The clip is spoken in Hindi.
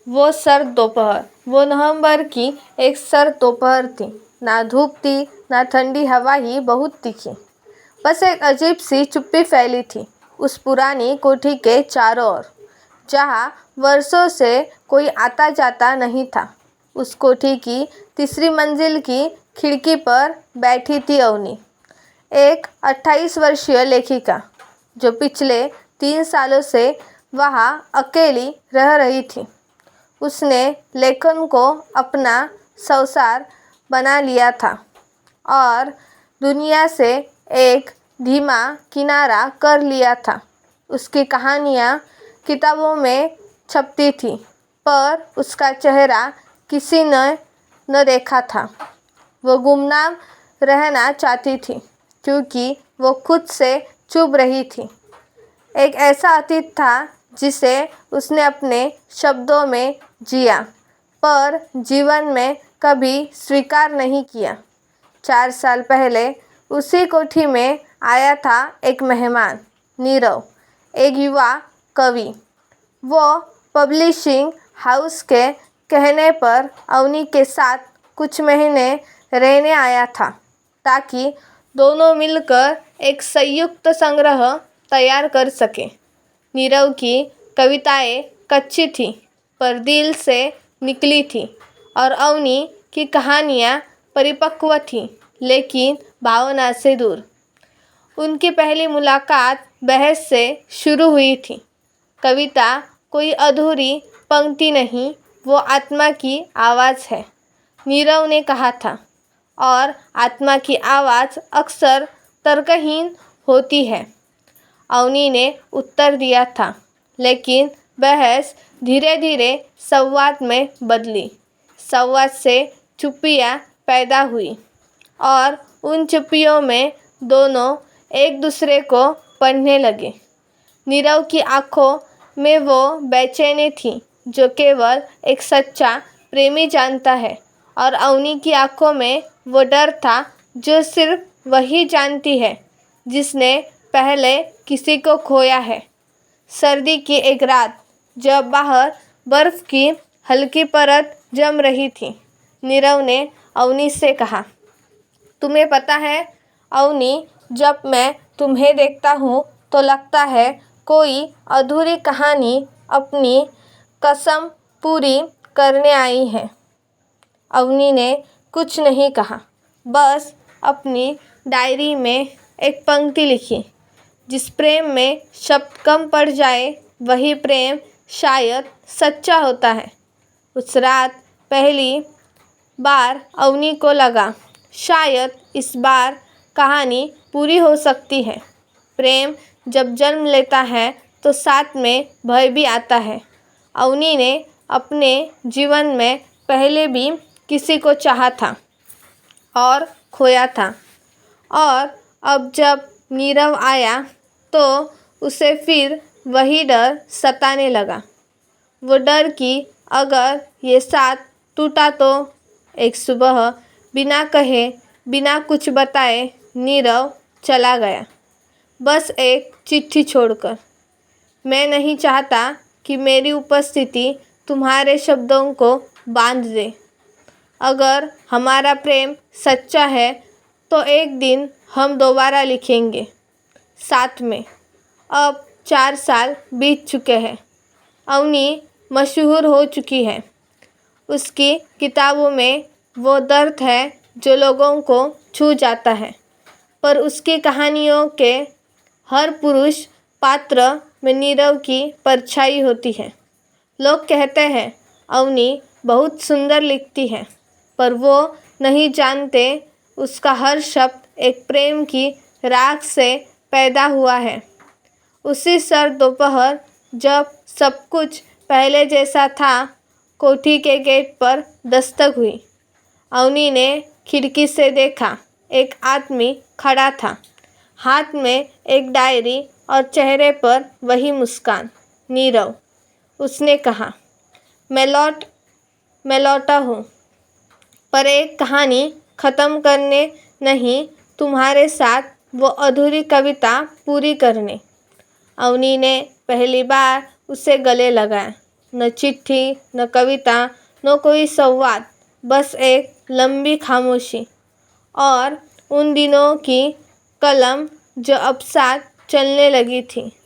वो सर्द दोपहर, वो नवंबर की एक सर्द दोपहर थी। ना धूप थी, ना ठंडी हवा ही बहुत तीखी। बस एक अजीब सी चुप्पी फैली थी उस पुरानी कोठी के चारों ओर, जहाँ वर्षों से कोई आता जाता नहीं था। उस कोठी की तीसरी मंजिल की खिड़की पर बैठी थी अवनी, एक 28 वर्षीय लेखिका, जो पिछले 3 सालों से वहाँ अकेली रह रही थी। उसने लेखन को अपना संसार बना लिया था और दुनिया से एक धीमा किनारा कर लिया था। उसकी कहानियाँ किताबों में छपती थी, पर उसका चेहरा किसी ने न देखा था। वो गुमनाम रहना चाहती थी, क्योंकि वो खुद से चुभ रही थी। एक ऐसा अतीत था जिसे उसने अपने शब्दों में जिया, पर जीवन में कभी स्वीकार नहीं किया। 4 साल पहले उसी कोठी में आया था एक मेहमान, नीरव, एक युवा कवि। वो पब्लिशिंग हाउस के कहने पर अवनी के साथ कुछ महीने रहने आया था, ताकि दोनों मिलकर एक संयुक्त संग्रह तैयार कर सके। नीरव की कविताएं कच्ची थीं, पर दिल से निकली थीं, और अवनी की कहानियाँ परिपक्व थीं, लेकिन भावना से दूर। उनकी पहली मुलाकात बहस से शुरू हुई थी। कविता कोई अधूरी पंक्ति नहीं, वो आत्मा की आवाज़ है, नीरव ने कहा था, और आत्मा की आवाज़ अक्सर तर्कहीन होती है, अवनी ने उत्तर दिया था। लेकिन बहस धीरे धीरे संवाद में बदली। संवाद से चुप्पियाँ पैदा हुई, और उन चुप्पियों में दोनों एक दूसरे को पढ़ने लगे। नीरव की आंखों में वो बेचैनी थी जो केवल एक सच्चा प्रेमी जानता है, और अवनी की आंखों में वो डर था जो सिर्फ वही जानती है जिसने पहले किसी को खोया है। सर्दी की एक रात, जब बाहर बर्फ की हल्की परत जम रही थी, नीरव ने अवनी से कहा, तुम्हें पता है अवनी, जब मैं तुम्हें देखता हूँ तो लगता है कोई अधूरी कहानी अपनी कसम पूरी करने आई है। अवनी ने कुछ नहीं कहा, बस अपनी डायरी में एक पंक्ति लिखी, जिस प्रेम में शब्द कम पड़ जाए वही प्रेम शायद सच्चा होता है। उस रात पहली बार अवनी को लगा, शायद इस बार कहानी पूरी हो सकती है। प्रेम जब जन्म लेता है तो साथ में भय भी आता है। अवनी ने अपने जीवन में पहले भी किसी को चाहा था और खोया था, और अब जब नीरव आया तो उसे फिर वही डर सताने लगा। वो डर कि अगर ये साथ टूटा तो। एक सुबह बिना कहे, बिना कुछ बताए नीरव चला गया, बस एक चिट्ठी छोड़कर। मैं नहीं चाहता कि मेरी उपस्थिति तुम्हारे शब्दों को बांध दे। अगर हमारा प्रेम सच्चा है तो एक दिन हम दोबारा लिखेंगे साथ में। अब 4 साल बीत चुके हैं। अवनी मशहूर हो चुकी है। उसकी किताबों में वो दर्द है जो लोगों को छू जाता है, पर उसकी कहानियों के हर पुरुष पात्र में नीरव की परछाई होती है। लोग कहते हैं अवनी बहुत सुंदर लिखती है, पर वो नहीं जानते उसका हर शब्द एक प्रेम की राख से पैदा हुआ है। उसी सर्द दोपहर, जब सब कुछ पहले जैसा था, कोठी के गेट पर दस्तक हुई। अवनी ने खिड़की से देखा, एक आदमी खड़ा था, हाथ में एक डायरी और चेहरे पर वही मुस्कान। नीरव, उसने कहा, मैं लौटा हूँ, पर एक कहानी ख़त्म करने नहीं, तुम्हारे साथ वो अधूरी कविता पूरी करने। अवनी ने पहली बार उसे गले लगाया। न चिट्ठी, न कविता, न कोई संवाद, बस एक लंबी खामोशी। और उन दिनों की कलम जो अब साथ चलने लगी थी।